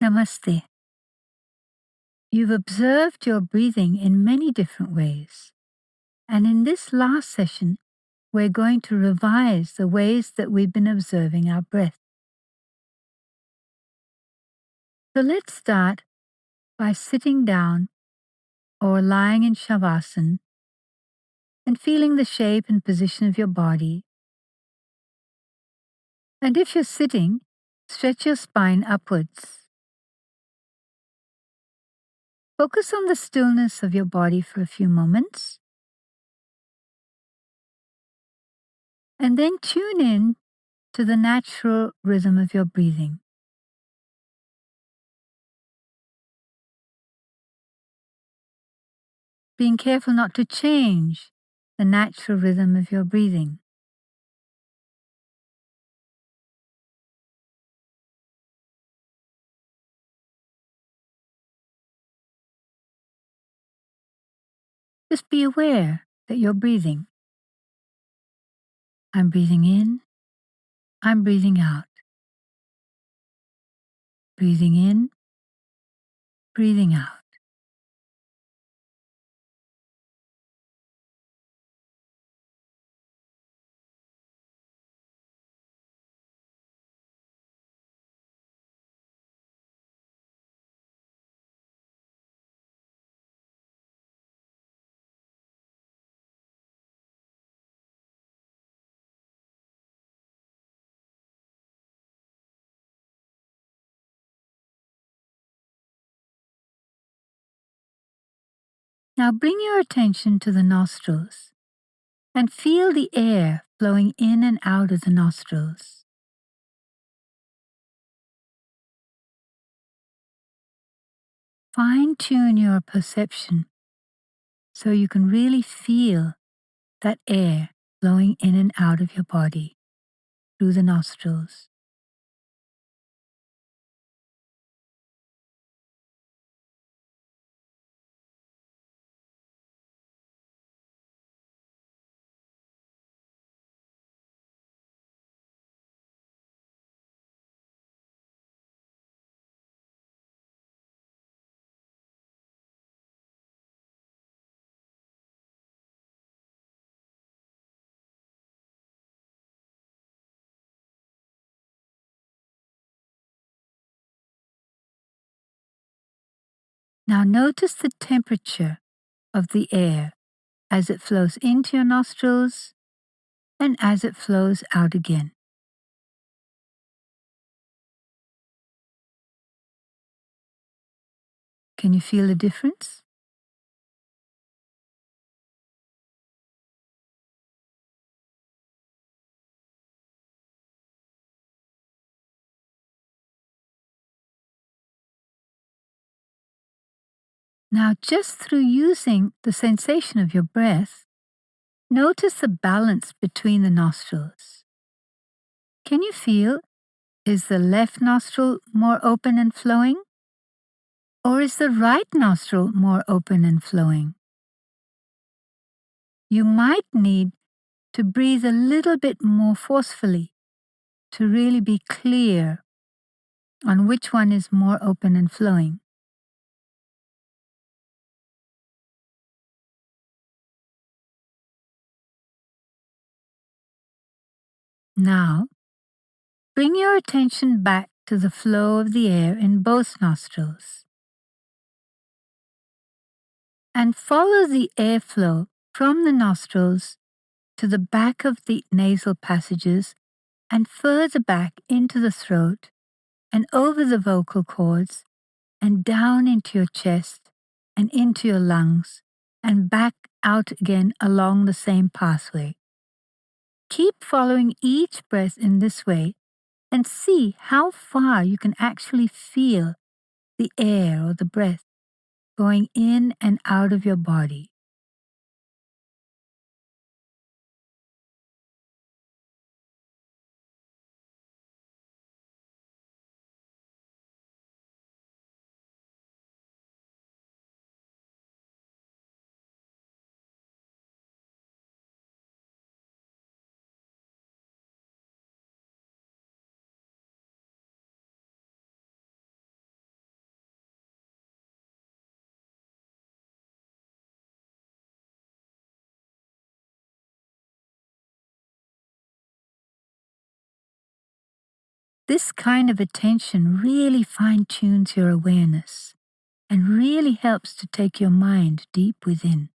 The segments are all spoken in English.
Namaste. You've observed your breathing in many different ways. And in this last session, we're going to revise the ways that we've been observing our breath. So let's start by sitting down or lying in Shavasana and feeling the shape and position of your body. And if you're sitting, stretch your spine upwards. Focus on the stillness of your body for a few moments. And then tune in to the natural rhythm of your breathing. Being careful not to change the natural rhythm of your breathing. Just be aware that you're breathing. I'm breathing in, I'm breathing out. Breathing in, breathing out. Now bring your attention to the nostrils and feel the air flowing in and out of the nostrils. Fine-tune your perception so you can really feel that air flowing in and out of your body through the nostrils. Now notice the temperature of the air as it flows into your nostrils and as it flows out again. Can you feel the difference? Now, just through using the sensation of your breath, notice the balance between the nostrils. Can you feel, is the left nostril more open and flowing? Or is the right nostril more open and flowing? You might need to breathe a little bit more forcefully to really be clear on which one is more open and flowing. Now, bring your attention back to the flow of the air in both nostrils and follow the airflow from the nostrils to the back of the nasal passages and further back into the throat and over the vocal cords and down into your chest and into your lungs and back out again along the same pathway. Keep following each breath in this way and see how far you can actually feel the air or the breath going in and out of your body. This kind of attention really fine-tunes your awareness and really helps to take your mind deep within.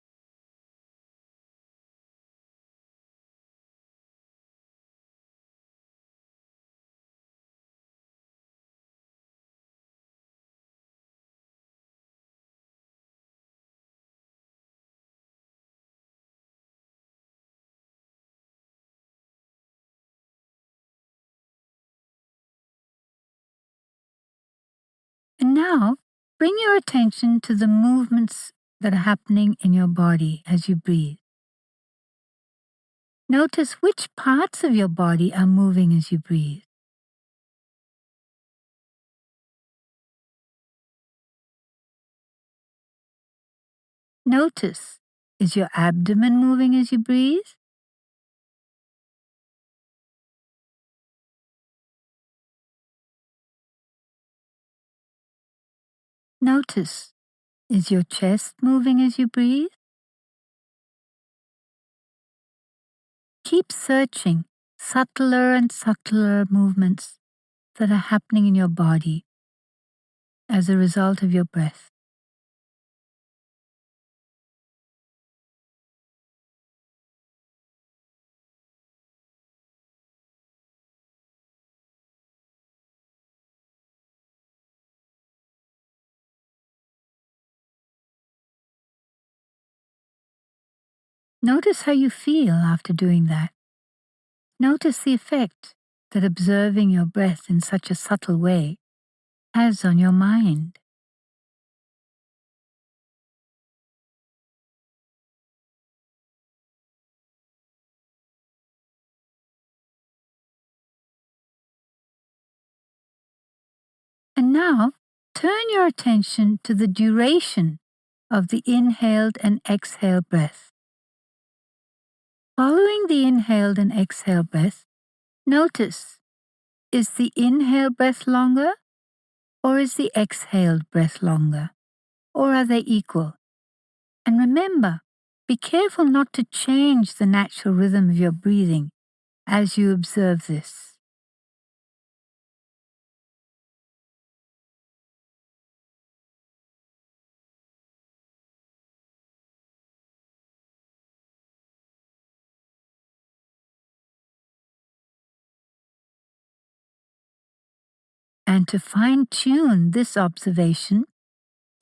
And now, bring your attention to the movements that are happening in your body as you breathe. Notice which parts of your body are moving as you breathe. Notice, is your abdomen moving as you breathe? Notice, is your chest moving as you breathe? Keep searching subtler and subtler movements that are happening in your body as a result of your breath. Notice how you feel after doing that. Notice the effect that observing your breath in such a subtle way has on your mind. And now, turn your attention to the duration of the inhaled and exhaled breath. Following the inhaled and exhaled breath, notice, is the inhaled breath longer or is the exhaled breath longer? Or are they equal? And remember, be careful not to change the natural rhythm of your breathing as you observe this. And to fine-tune this observation,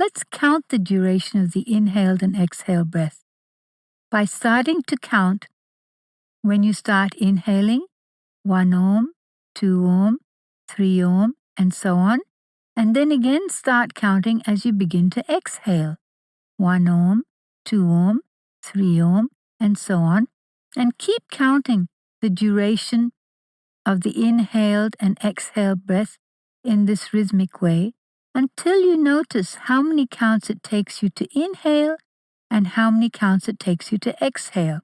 let's count the duration of the inhaled and exhaled breath by starting to count when you start inhaling 1 ohm, 2 ohm, 3 ohm, and so on, and then again start counting as you begin to exhale 1 ohm, 2 ohm, 3 ohm, and so on, and keep counting the duration of the inhaled and exhaled breath in this rhythmic way until you notice how many counts it takes you to inhale and how many counts it takes you to exhale,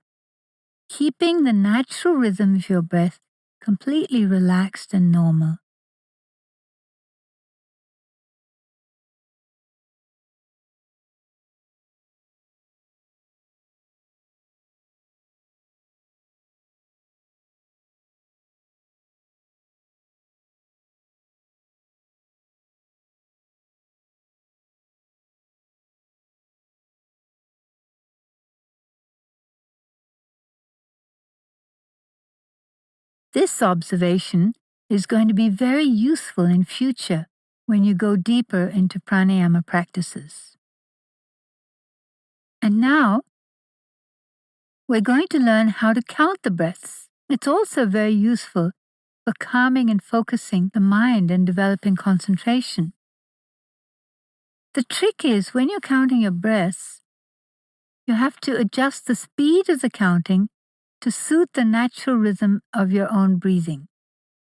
keeping the natural rhythm of your breath completely relaxed and normal. This observation is going to be very useful in future when you go deeper into pranayama practices. And now, we're going to learn how to count the breaths. It's also very useful for calming and focusing the mind and developing concentration. The trick is when you're counting your breaths, you have to adjust the speed of the counting to suit the natural rhythm of your own breathing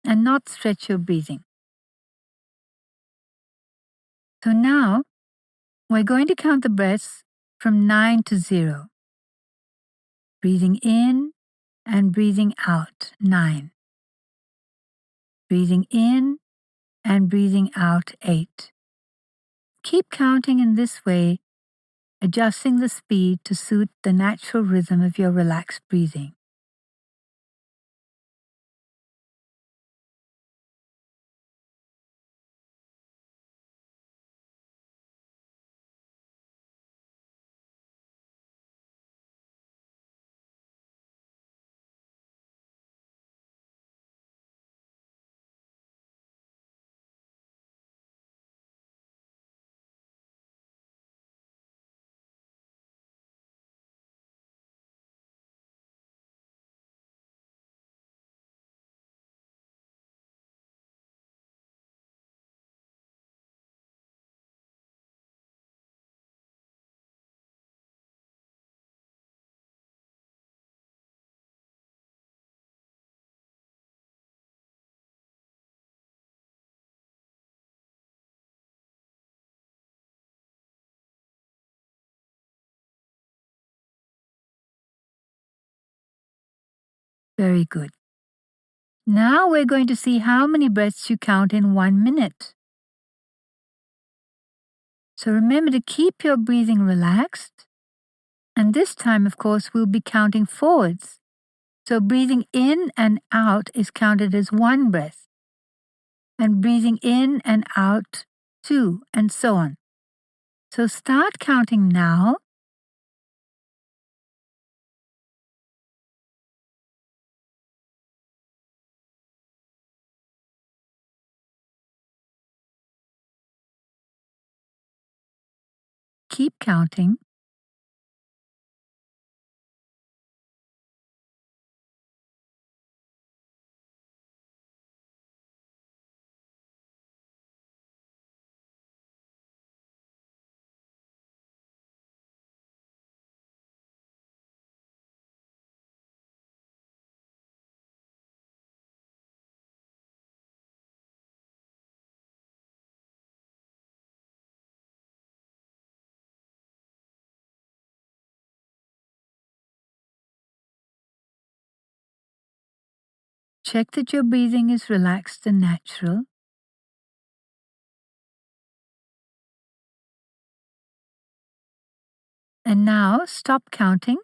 and not stretch your breathing. So now, we're going to count the breaths from 9 to 0. Breathing in and breathing out, 9. Breathing in and breathing out, 8. Keep counting in this way, adjusting the speed to suit the natural rhythm of your relaxed breathing. Very good. Now we're going to see how many breaths you count in 1 minute. So remember to keep your breathing relaxed. And this time, of course, we'll be counting forwards. So breathing in and out is counted as 1 breath. And breathing in and out 2, and so on. So start counting now. Keep counting. Check that your breathing is relaxed and natural. And now stop counting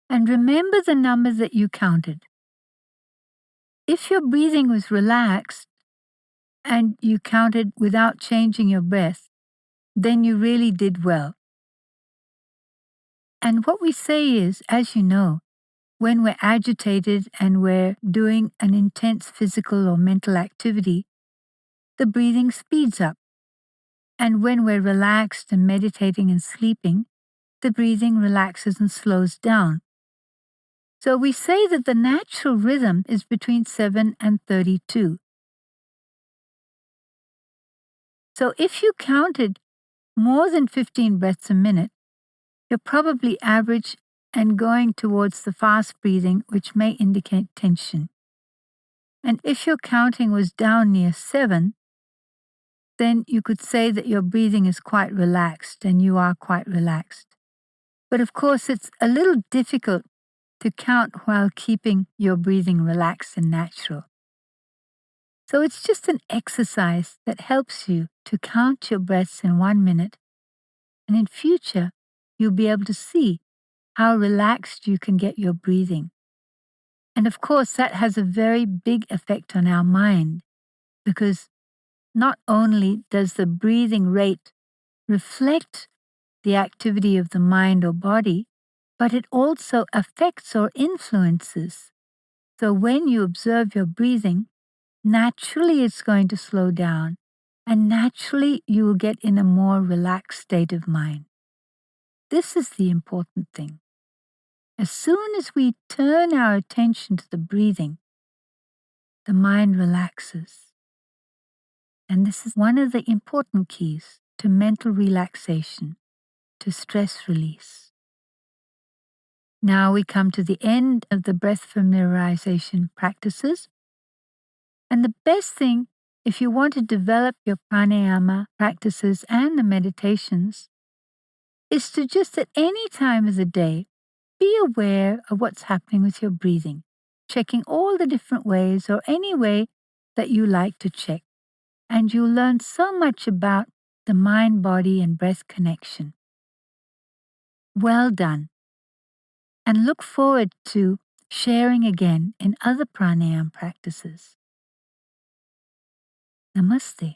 and remember the number that you counted. If your breathing was relaxed and you counted without changing your breath, then you really did well. And what we say is, as you know, when we're agitated and we're doing an intense physical or mental activity, the breathing speeds up. And when we're relaxed and meditating and sleeping, the breathing relaxes and slows down. So we say that the natural rhythm is between 7 and 32. So if you counted more than 15 breaths a minute, you're probably average and going towards the fast breathing, which may indicate tension. And if your counting was down near 7, then you could say that your breathing is quite relaxed and you are quite relaxed. But of course, it's a little difficult to count while keeping your breathing relaxed and natural. So it's just an exercise that helps you to count your breaths in 1 minute, and in future, you'll be able to see how relaxed you can get your breathing. And of course, that has a very big effect on our mind, because not only does the breathing rate reflect the activity of the mind or body, but it also affects or influences. So when you observe your breathing, naturally it's going to slow down, and naturally you will get in a more relaxed state of mind. This is the important thing. As soon as we turn our attention to the breathing, the mind relaxes. And this is one of the important keys to mental relaxation, to stress release. Now we come to the end of the breath familiarization practices. And the best thing, if you want to develop your pranayama practices and the meditations, is to just at any time of the day be aware of what's happening with your breathing, checking all the different ways or any way that you like to check. And you'll learn so much about the mind, body, and breath connection. Well done. And look forward to sharing again in other pranayama practices. Namaste.